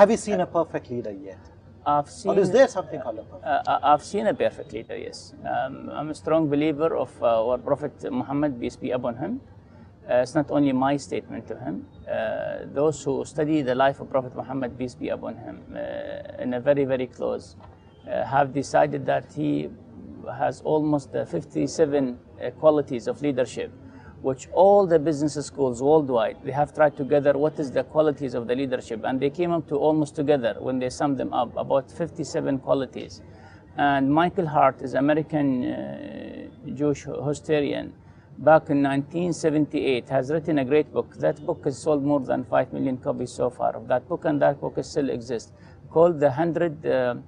Have you seen a perfect leader yet? Or is there something called a perfect I've seen a perfect leader, yes. I'm a strong believer of our Prophet Muhammad, peace be upon him. It's not only my statement to him. Those who study the life of Prophet Muhammad, peace be upon him, in a very, very close, have decided that he has almost 57 qualities of leadership, which all the business schools worldwide, they have tried together what is the qualities of the leadership, and they came up to almost together, when they summed them up, about 57 qualities. And Michael Hart is American Jewish historian, back in 1978, has written a great book. That book has sold more than 5 million copies so far of that book, and that book still exists, called The 100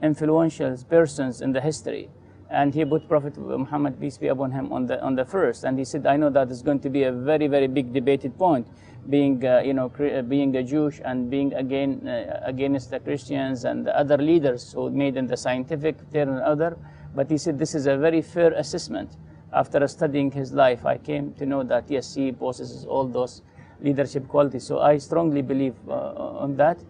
Influential Persons in the History. And he put Prophet Muhammad, peace be upon him, on the first. And he said, I know that is going to be a very, very big debated point, being being a Jewish and being against the Christians and the other leaders who made in the scientific turn and other. But he said this is a very fair assessment. After studying his life, I came to know that yes, he possesses all those leadership qualities. So I strongly believe on that.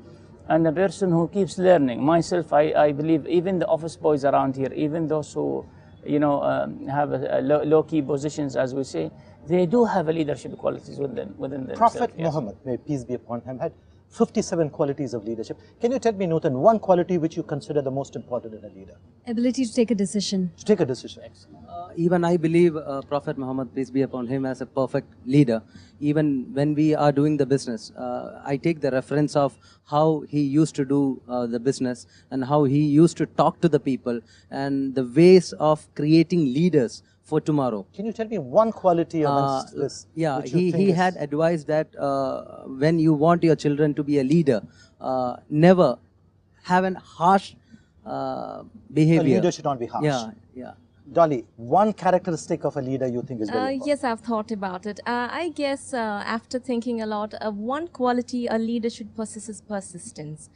And a person who keeps learning. Myself, I believe even the office boys around here, even those who, have low-key positions, as we say, they do have a leadership qualities within themselves. Prophet Muhammad, may peace be upon him, had 57 qualities of leadership. Can you tell me, Nutan, one quality which you consider the most important in a leader? Ability to take a decision. To take a decision. Even I believe Prophet Muhammad, peace be upon him, as a perfect leader. Even when we are doing the business, I take the reference of how he used to do the business and how he used to talk to the people and the ways of creating leaders for tomorrow. Can you tell me one quality amongst this? Yeah, he had advised that when you want your children to be a leader, never have an harsh behavior. A leader should not be harsh. Yeah. Dolly, one characteristic of a leader you think is very important? Yes, I've thought about it. I guess after thinking a lot, one quality a leader should possess is persistence.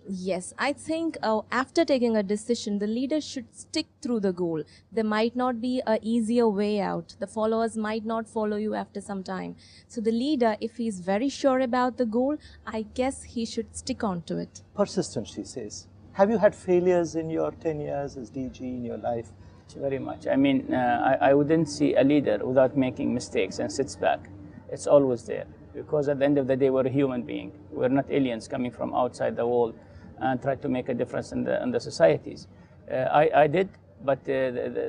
Yes, I think after taking a decision, the leader should stick through the goal. There might not be an easier way out. The followers might not follow you after some time. So the leader, if he's very sure about the goal, I guess he should stick on to it. Persistence, she says. Have you had failures in your 10 years as DG in your life? Very much. I mean, I wouldn't see a leader without making mistakes and sits back. It's always there. Because at the end of the day, we're a human being. We're not aliens coming from outside the world and try to make a difference in the societies. I did, but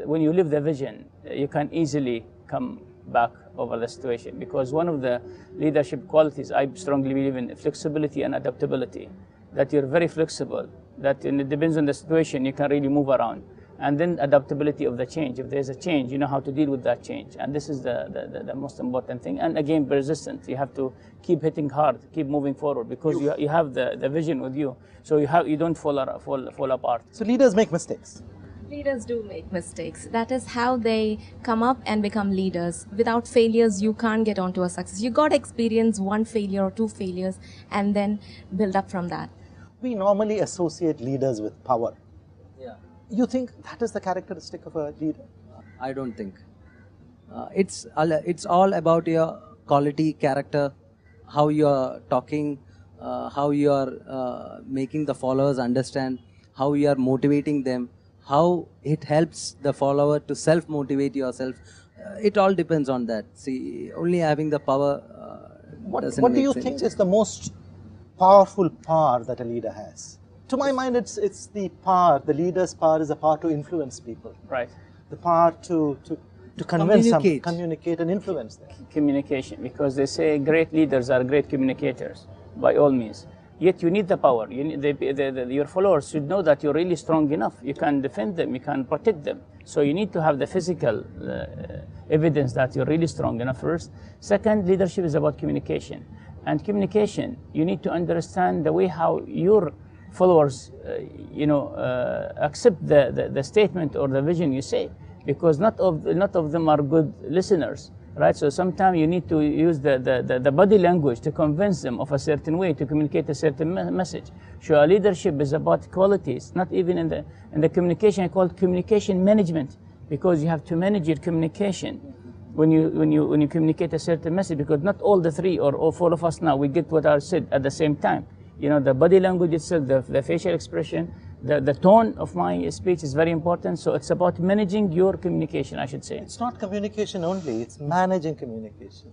when you live the vision, you can easily come back over the situation. Because one of the leadership qualities I strongly believe in, flexibility and adaptability. That you're very flexible, that it depends on the situation, you can really move around. And then adaptability of the change. If there's a change, you know how to deal with that change. And this is the most important thing. And again, persistence. You have to keep hitting hard, keep moving forward, because you have the vision with you. So you don't fall apart. So leaders make mistakes. Leaders do make mistakes. That is how they come up and become leaders. Without failures, you can't get onto a success. You got to experience one failure or two failures and then build up from that. We normally associate leaders with power. Yeah. You think that is the characteristic of a leader? I don't think. It's all about your quality, character, how you are talking, how you are making the followers understand, how you are motivating them, how it helps the follower to self-motivate yourself. It all depends on that. See, only having the power doesn't What do make you sense. think is the most powerful power that a leader has? To my mind, it's the power. The leader's power is the power to influence people. Right. The power to convince them, Communicate. Communicate and influence them. Communication, because they say great leaders are great communicators, by all means. Yet you need the power. You need your followers should know that you're really strong enough. You can defend them, you can protect them. So you need to have the physical evidence that you're really strong enough first. Second, leadership is about communication. And communication, you need to understand the way how your followers, accept the statement or the vision you say, because not of them are good listeners, right? So sometimes you need to use the body language to convince them of a certain way to communicate a certain message. So leadership is about qualities, not even in the communication. I call it communication management, because you have to manage your communication when you communicate a certain message, because not all the three or all four of us now we get what I said at the same time. You know, the body language itself, the facial expression, the tone of my speech is very important. So it's about managing your communication, I should say. It's not communication only, it's managing communication.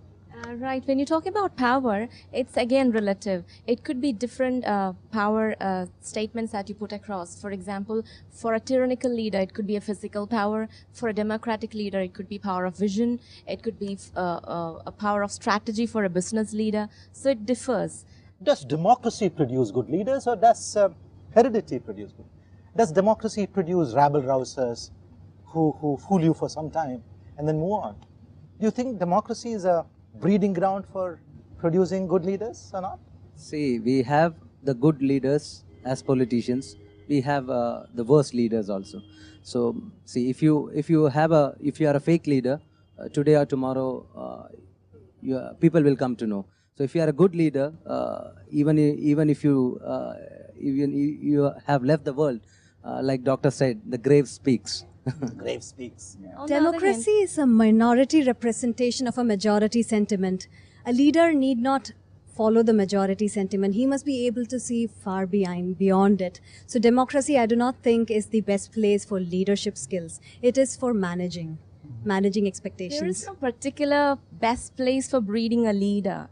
Right. When you talk about power, it's again relative. It could be different power statements that you put across. For example, for a tyrannical leader, it could be a physical power. For a democratic leader, it could be power of vision. It could be a power of strategy for a business leader. So it differs. Does democracy produce good leaders, or does heredity produce good? Does democracy produce rabble-rousers who fool you for some time and then move on? Do you think democracy is a breeding ground for producing good leaders or not? See, we have the good leaders as politicians. We have the worst leaders also. So, see, if you are a fake leader, today or tomorrow, people will come to know. So, if you are a good leader, even if you have left the world, like doctor said, the grave speaks. Grave speaks. Yeah. On the other hand- Democracy is a minority representation of a majority sentiment. A leader need not follow the majority sentiment. He must be able to see far beyond it. So democracy, I do not think, is the best place for leadership skills. It is for managing expectations. There is no particular best place for breeding a leader.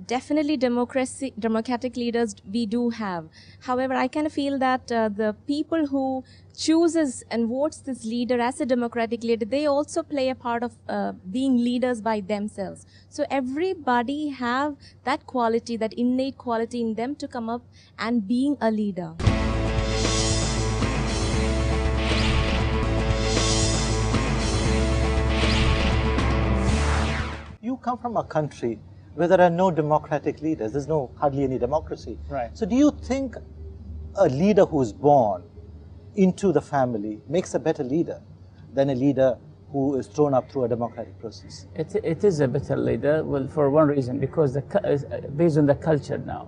Definitely democratic leaders we do have. However, I kind of feel that the people who chooses and votes this leader as a democratic leader, they also play a part of being leaders by themselves. So everybody have that quality, that innate quality in them to come up and being a leader. You come from a country where there are no democratic leaders. There's hardly any democracy. Right. So do you think a leader who's born into the family makes a better leader than a leader who is thrown up through a democratic process? It is a better leader, well, for one reason, because based on the culture now,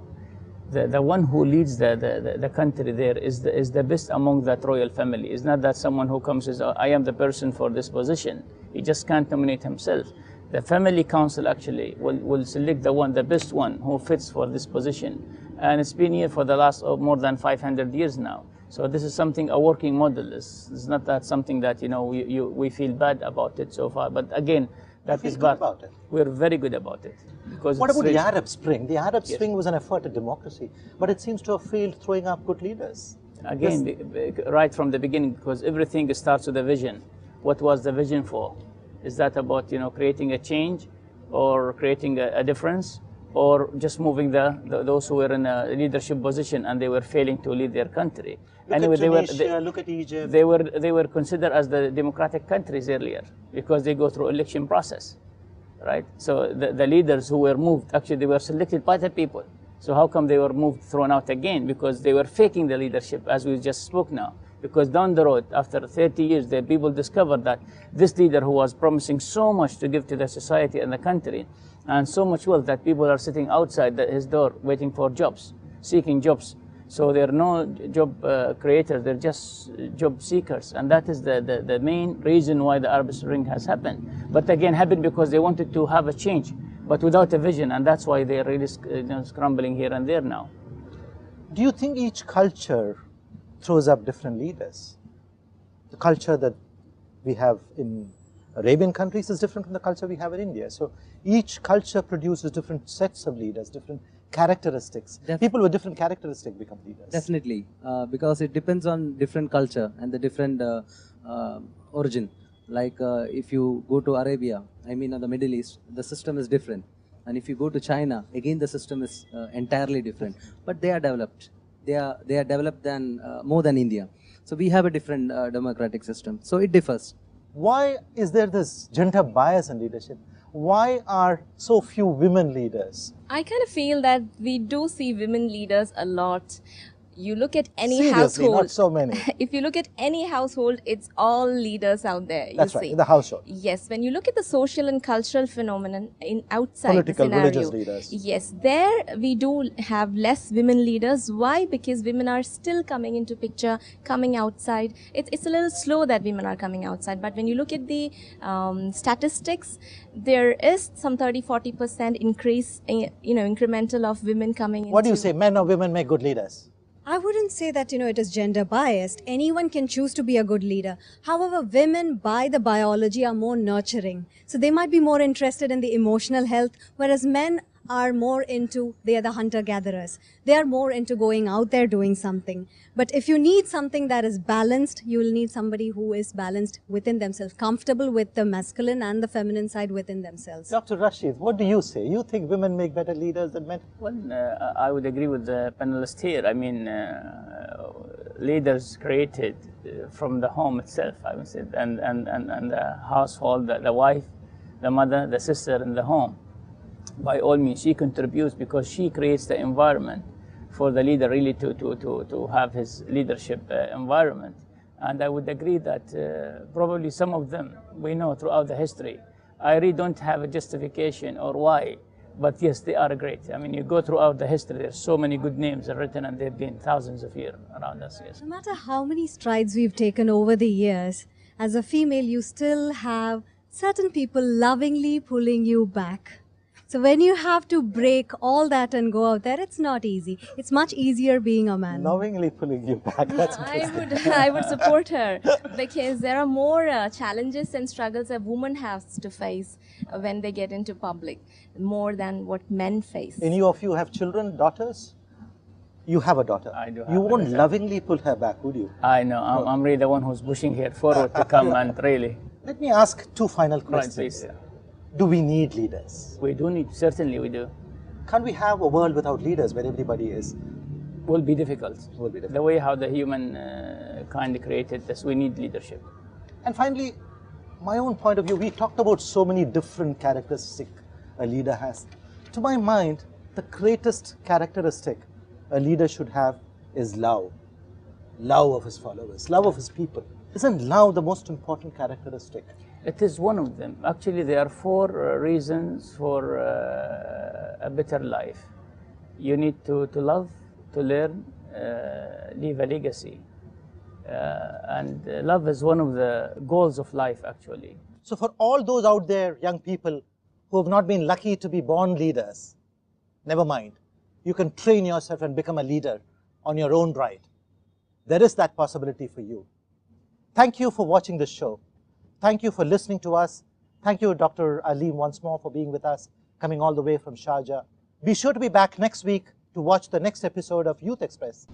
the one who leads the country there is the best among that royal family. It's not that someone who comes and says, oh, I am the person for this position. He just can't nominate himself. The family council actually will select the best one who fits for this position. And it's been here for the last more than 500 years now. So this is something, a working model. It's not that something that, we feel bad about it so far. But again, that is bad. About it. We're very good about it. Because What about rich. the Arab Spring? The Arab Spring was an effort at democracy, but it seems to have failed throwing up good leaders. Again, right from the beginning, because everything starts with a vision. What was the vision for? Is that about creating a change, or creating a difference, or just moving those who were in a leadership position and they were failing to lead their country? Look at Tunisia, look at Egypt. They were considered as the democratic countries earlier because they go through election process, right? So the leaders who were moved, actually they were selected by the people. So how come they were thrown out again? Because they were faking the leadership, as we just spoke now. Because down the road, after 30 years, the people discovered that this leader who was promising so much to give to the society and the country, and so much wealth, that people are sitting outside his door waiting for jobs, seeking jobs. So they're no job creators, they're just job seekers. And that is the main reason why the Arab Spring has happened. But again, happened because they wanted to have a change, but without a vision, and that's why they're really scrambling here and there now. Do you think each culture throws up different leaders? The culture that we have in Arabian countries is different from the culture we have in India. So each culture produces different sets of leaders, different characteristics. People with different characteristics become leaders. Definitely, because it depends on different culture and the different origin. Like if you go to Arabia, the Middle East, the system is different. And if you go to China, again the system is entirely different. But they are developed. They are developed more than India. So we have a different democratic system. So it differs. Why is there this gender bias in leadership? Why are so few women leaders? I kind of feel that we do see women leaders a lot. You look at any Seriously, household. not so many. If you look at any household, it's all leaders out there. That's you right, see. in the household. Yes, when you look at the social and cultural phenomenon in outside Political, the scenario, religious leaders. yes, there we do have less women leaders. Why? Because women are still coming into picture, coming outside. It's a little slow that women are coming outside. But when you look at the statistics, there is some 30-40% increase, incremental of women coming. What do you into say, men or women make good leaders? I wouldn't say that, it is gender biased. Anyone can choose to be a good leader. However, women by the biology are more nurturing. So they might be more interested in the emotional health, whereas men are more into, they are the hunter-gatherers. They are more into going out there doing something. But if you need something that is balanced, you will need somebody who is balanced within themselves, comfortable with the masculine and the feminine side within themselves. Dr. Rashid, what do you say? You think women make better leaders than men? Well, I would agree with the panelist here. I mean, leaders created from the home itself, I would say, and the household, the wife, the mother, the sister in the home. By all means, she contributes because she creates the environment for the leader really to have his leadership environment. And I would agree that probably some of them, we know throughout the history, I really don't have a justification or why, but yes, they are great. I mean, you go throughout the history, there's so many good names written and they've been thousands of years around us, yes. No matter how many strides we've taken over the years, as a female, you still have certain people lovingly pulling you back. So when you have to break all that and go out there, it's not easy. It's much easier being a man. Lovingly pulling you back. That's I would support her because there are more challenges and struggles a woman has to face when they get into public, more than what men face. Any of you have children, daughters? You have a daughter. I do have You a won't daughter. lovingly pull her back, would you? I know, I'm really the one who's pushing her forward to come and really. Let me ask two final Right, questions. please. Do we need leaders? We do need, certainly we do. Can't we have a world without leaders where everybody is? Will be difficult. Will be difficult. The way how the human kind created this, we need leadership. And finally, my own point of view, we talked about so many different characteristics a leader has. To my mind, the greatest characteristic a leader should have is love. Love of his followers, love of his people. Isn't love the most important characteristic? It is one of them. Actually, there are four reasons for a better life. You need to love, to learn, leave a legacy. And love is one of the goals of life, actually. So for all those out there, young people who have not been lucky to be born leaders, never mind. You can train yourself and become a leader on your own right. There is that possibility for you. Thank you for watching this show. Thank you for listening to us. Thank you, Dr. Aleem, once more for being with us, coming all the way from Sharjah. Be sure to be back next week to watch the next episode of Youth Xpress.